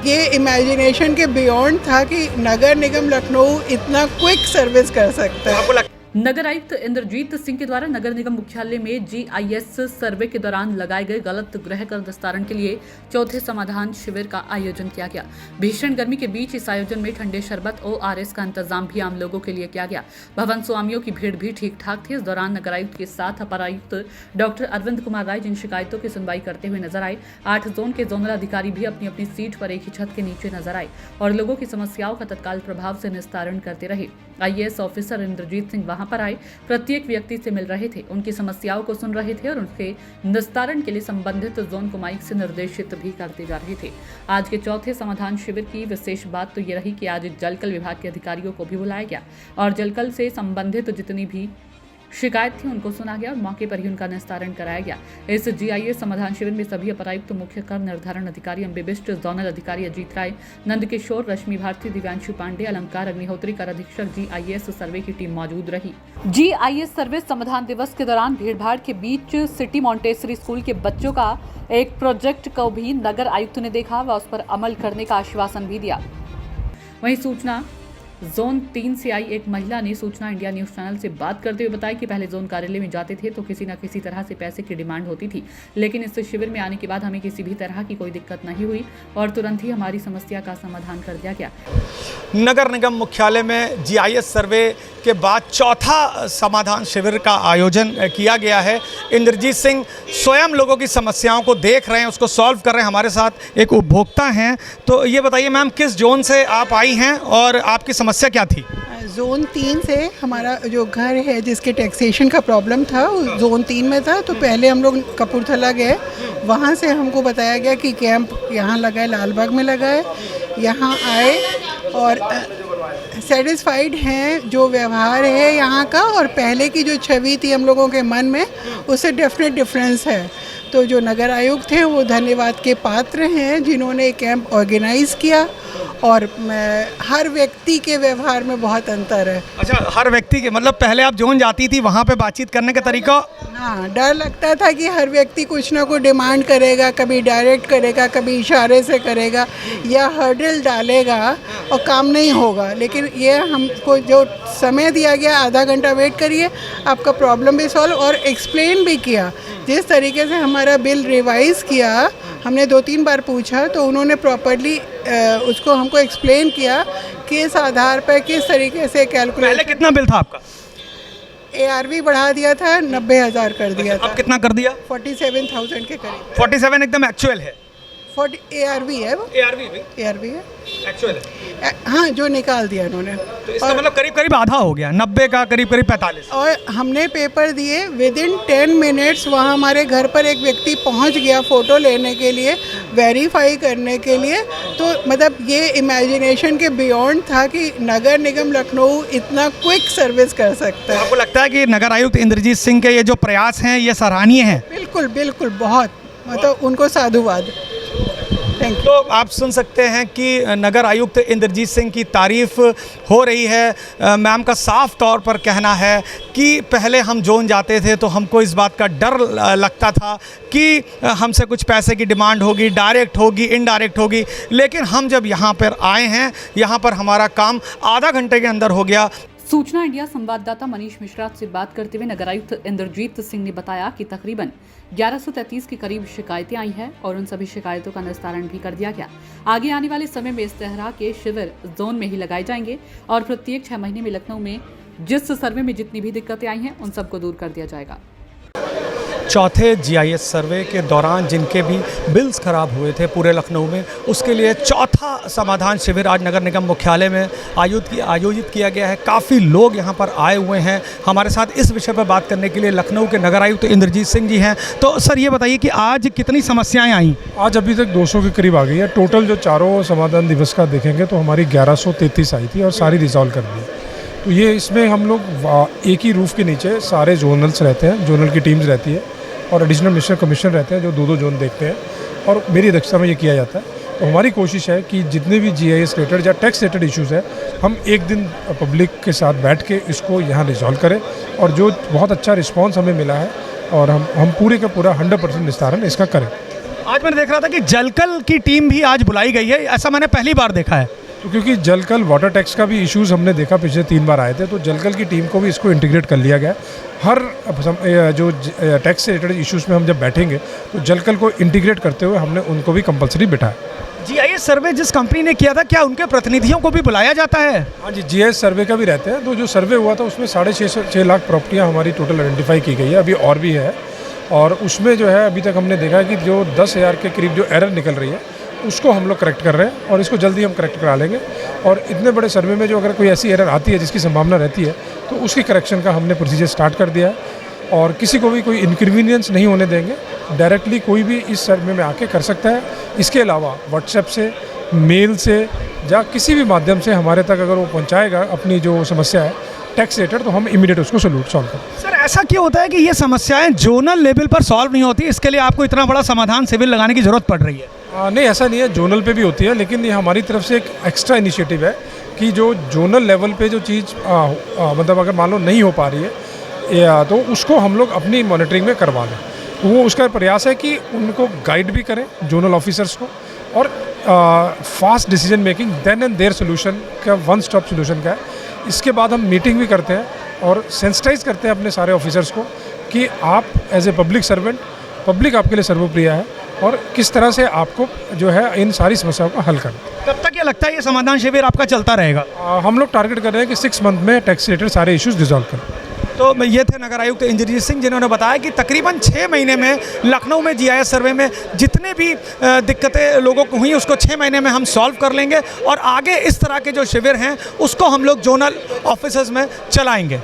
ये इमेजिनेशन के बियॉन्ड था कि नगर निगम लखनऊ इतना क्विक सर्विस कर सकता है। नगर आयुक्त इंद्रजीत सिंह के द्वारा नगर निगम मुख्यालय में जीआईएस सर्वे के दौरान लगाए गए गलत गृह कर निस्तारण के लिए चौथे समाधान शिविर का आयोजन किया गया। भीषण गर्मी के बीच इस आयोजन में ठंडे शरबत ओआरएस का इंतजाम भी आम लोगों के लिए किया गया। भवन स्वामियों की भीड़ भी ठीक ठाक थी। इस दौरान नगर आयुक्त के साथ अपर आयुक्त डॉक्टर अरविंद कुमार राय जिन शिकायतों की सुनवाई करते हुए नजर आए, 8 जोन के जोनल अधिकारी भी अपनी अपनी सीट पर एक ही छत के नीचे नजर आए और लोगों की समस्याओं का तत्काल प्रभाव से निस्तारण करते रहे। आईएएस ऑफिसर इंद्रजीत सिंह वहां पर आए, प्रत्येक व्यक्ति से मिल रहे थे, उनकी समस्याओं को सुन रहे थे और उनके निस्तारण के लिए संबंधित जोन को माइक से निर्देशित भी करते जा रहे थे। आज के चौथे समाधान शिविर की विशेष बात तो ये रही कि आज जलकल विभाग के अधिकारियों को भी बुलाया गया और जलकल से संबंधित जितनी भी शिकायत थी उनको सुना गया और मौके पर ही उनका निस्तारण कराया गया। इस जीआईएस समाधान शिविर में सभी अपरायुक्त, मुख्य कर निर्धारण अधिकारी, अम्बिबिस्ट, जोनल अधिकारी अजीत राय, नंदकिशोर, रश्मि भारती, दिव्यांशु पांडे, अलंकार अग्निहोत्री, कर अधीक्षक, जीआईएस सर्वे की टीम मौजूद रही। जीआईएस सर्वे समाधान दिवस के दौरान भीड़भाड़ के बीच सिटी मॉन्टेसरी स्कूल के बच्चों का एक प्रोजेक्ट को भी नगर आयुक्त ने देखा व उस पर अमल करने का आश्वासन भी दिया। वहीं सूचना जोन 3 से आई एक महिला ने सूचना इंडिया न्यूज चैनल से बात करते हुए बताया कि पहले जोन कार्यालय में जाते थे तो किसी न किसी तरह से पैसे की डिमांड होती थी, लेकिन इस शिविर में आने के बाद हमें किसी भी तरह की कोई दिक्कत नहीं हुई और तुरंत ही हमारी समस्या का समाधान कर दिया गया। नगर निगम मुख्यालय में जीआईएस सर्वे के बाद चौथा समाधान शिविर का आयोजन किया गया है। इंद्रजीत सिंह स्वयं लोगों की समस्याओं को देख रहे हैं, उसको सॉल्व कर रहे हैं। हमारे साथ एक उपभोक्ता हैं, तो ये बताइए मैम, किस जोन से आप आई हैं और आपकी समस्या क्या थी? जोन 3 से हमारा जो घर है जिसके टैक्सेशन का प्रॉब्लम था जोन 3 में था, तो पहले हम लोग कपूरथला गए, वहाँ से हमको बताया गया कि कैंप यहाँ लगा है, लालबाग में लगा है। यहाँ आए और सेटिस्फाइड हैं जो व्यवहार है यहाँ का, और पहले की जो छवि थी हम लोगों के मन में उससे डेफिनेट डिफरेंस है। तो जो नगर आयुक्त हैं वो धन्यवाद के पात्र हैं जिन्होंने कैंप ऑर्गेनाइज़ किया और हर व्यक्ति के व्यवहार में बहुत अंतर है। अच्छा, हर व्यक्ति के मतलब पहले आप जोन जाती थी वहाँ पे बातचीत करने का तरीका? हाँ, डर लगता था कि हर व्यक्ति कुछ ना कुछ डिमांड करेगा, कभी डायरेक्ट करेगा, कभी इशारे से करेगा या हर्डल डालेगा और काम नहीं होगा। लेकिन ये हमको जो समय दिया गया, आधा घंटा वेट करिए, आपका प्रॉब्लम भी सॉल्व, और एक्सप्लेन भी किया। जिस तरीके से हमारा बिल रिवाइज़ किया, हमने 2-3 बार पूछा तो उन्होंने प्रॉपरली उसको हमको एक्सप्लेन किया कि इस आधार पर किस तरीके से कैलकुलेट। पहले कितना बिल था आपका? ARV बढ़ा दिया था, 90,000 कर दिया था। अब कितना कर दिया? 47,000 के करीब। 47 एकदम एक्चुअल है? 40 ARV है वो। ARV है, एक्चुअल है। हाँ, जो निकाल दिया उन्होंने। तो इसका मतलब करीब करीब आधा हो गया, 90 का करीब करीब 45। और हमने पेपर दिए, विदिन 10 मिनट्स वहाँ हमारे घर पर एक व्यक्ति पहुँच गया फ़ोटो लेने के लिए, वेरीफाई करने के लिए। तो मतलब ये इमेजिनेशन के बियॉन्ड था कि नगर निगम लखनऊ इतना क्विक सर्विस कर सकता है। आपको लगता है कि नगर आयुक्त इंद्रजीत सिंह के ये जो प्रयास हैं ये सराहनीय हैं? बिल्कुल बिल्कुल, बहुत, मतलब उनको साधुवाद। तो आप सुन सकते हैं कि नगर आयुक्त इंद्रजीत सिंह की तारीफ हो रही है। मैम का साफ तौर पर कहना है कि पहले हम जोन जाते थे तो हमको इस बात का डर लगता था कि हमसे कुछ पैसे की डिमांड होगी, डायरेक्ट होगी, इनडायरेक्ट होगी, लेकिन हम जब यहाँ पर आए हैं, यहाँ पर हमारा काम आधा घंटे के अंदर हो गया। सूचना इंडिया संवाददाता मनीष मिश्रा से बात करते हुए नगर आयुक्त इंद्रजीत सिंह ने बताया कि तकरीबन 1133 के करीब शिकायतें आई हैं और उन सभी शिकायतों का निस्तारण भी कर दिया गया। आगे आने वाले समय में इस तरह के शिविर जोन में ही लगाए जाएंगे और प्रत्येक 6 महीने में लखनऊ में जिस सर्वे में जितनी भी दिक्कतें आई हैं उन सबको दूर कर दिया जाएगा। चौथे जीआईएस सर्वे के दौरान जिनके भी बिल्स खराब हुए थे पूरे लखनऊ में, उसके लिए चौथा समाधान शिविर आज नगर निगम मुख्यालय में आयोजित किया गया है। काफ़ी लोग यहाँ पर आए हुए हैं। हमारे साथ इस विषय पर बात करने के लिए लखनऊ के नगर आयुक्त इंद्रजीत सिंह जी हैं। तो सर ये बताइए कि आज कितनी समस्याएं आई? आज अभी तक 200 के करीब आ गई है। टोटल जो चारों समाधान दिवस का देखेंगे तो हमारी 1133 आई थी और सारी रिजॉल्व कर दी। तो ये इसमें हम लोग एक ही रूफ़ के नीचे सारे जोनल्स रहते हैं, जोनल की टीम्स रहती है और एडिशनल मिनिस्टर कमिश्नर रहते हैं जो 2-2 जोन देखते हैं और मेरी अध्यक्षता में ये किया जाता है। तो हमारी कोशिश है कि जितने भी जीआईएस रिलेटेड या टैक्स रिलेटेड इश्यूज़ है, हम एक दिन पब्लिक के साथ बैठ के इसको यहाँ रिजॉल्व करें और जो बहुत अच्छा रिस्पांस हमें मिला है और हम पूरे का पूरा 100% निस्तारण इसका करें। आज मैंने देख रहा था कि जलकल की टीम भी आज बुलाई गई है, ऐसा मैंने पहली बार देखा है। तो क्योंकि जलकल वाटर टैक्स का भी इश्यूज़ हमने देखा पिछले 3 बार आए थे, तो जलकल की टीम को भी इसको इंटीग्रेट कर लिया गया। हर जो टैक्स से रिलेटेड इश्यूज़ में हम जब बैठेंगे तो जलकल को इंटीग्रेट करते हुए हमने उनको भी कंपलसरी बिठाया। जीआईएस सर्वे जिस कंपनी ने किया था, क्या उनके प्रतिनिधियों को भी बुलाया जाता है? हाँ जी, जीआईएस सर्वे का भी रहते हैं। तो जो सर्वे हुआ था उसमें 6.5 लाख प्रॉपर्टियाँ हमारी टोटल आइडेंटिफाई की गई है, अभी और भी है। और उसमें जो है अभी तक हमने देखा है कि जो 10,000 के करीब जो एरर निकल रही है उसको हम लोग करेक्ट कर रहे हैं और इसको जल्दी हम करेक्ट करा लेंगे। और इतने बड़े सर्वे में जो अगर कोई ऐसी एरर आती है जिसकी संभावना रहती है तो उसकी करेक्शन का हमने प्रोसीजर स्टार्ट कर दिया है और किसी को भी कोई इनकन्वीनियंस नहीं होने देंगे। डायरेक्टली कोई भी इस सर्वे में आके कर सकता है। इसके अलावा व्हाट्सएप से, मेल से या किसी भी माध्यम से हमारे तक अगर वो पहुंचाएगा अपनी जो समस्या है टैक्स रिलेटेड, तो हम इमीडिएट उसको सॉल्व करें। सर, ऐसा क्यों होता है कि ये समस्याएं जोनल लेवल पर सॉल्व नहीं होती? इसके लिए आपको इतना बड़ा समाधान शिविर लगाने की जरूरत पड़ रही है? नहीं, ऐसा नहीं है, जोनल पे भी होती है, लेकिन ये हमारी तरफ से एक एक्स्ट्रा इनिशिएटिव है कि जो जोनल लेवल पे जो चीज़ मतलब अगर मान लो नहीं हो पा रही है तो उसको हम लोग अपनी मॉनिटरिंग में करवा लें। वो उसका प्रयास है कि उनको गाइड भी करें जोनल ऑफिसर्स को और fast decision making then and their solution का वन स्टॉप सोल्यूशन का है। इसके बाद हम मीटिंग भी करते हैं और सेंसिटाइज करते हैं अपने सारे ऑफिसर्स को कि आप as a public servant, public आपके लिए सर्वप्रिय है और किस तरह से आपको जो है इन सारी समस्याओं को हल करना। कब तक ये लगता है ये समाधान शिविर आपका चलता रहेगा? हम लोग टारगेट कर रहे हैं कि 6 मंथ में टैक्स रिलेटेड सारे इश्यूज रिजॉल्व करें। तो ये थे नगर आयुक्त इंद्रजीत सिंह, जिन्होंने बताया कि तकरीबन 6 महीने में लखनऊ में जीआईएस सर्वे में जितने भी दिक्कतें लोगों को हुई उसको 6 महीने में हम सॉल्व कर लेंगे और आगे इस तरह के जो शिविर हैं उसको हम लोग जोनल ऑफिसर्स में चलाएंगे।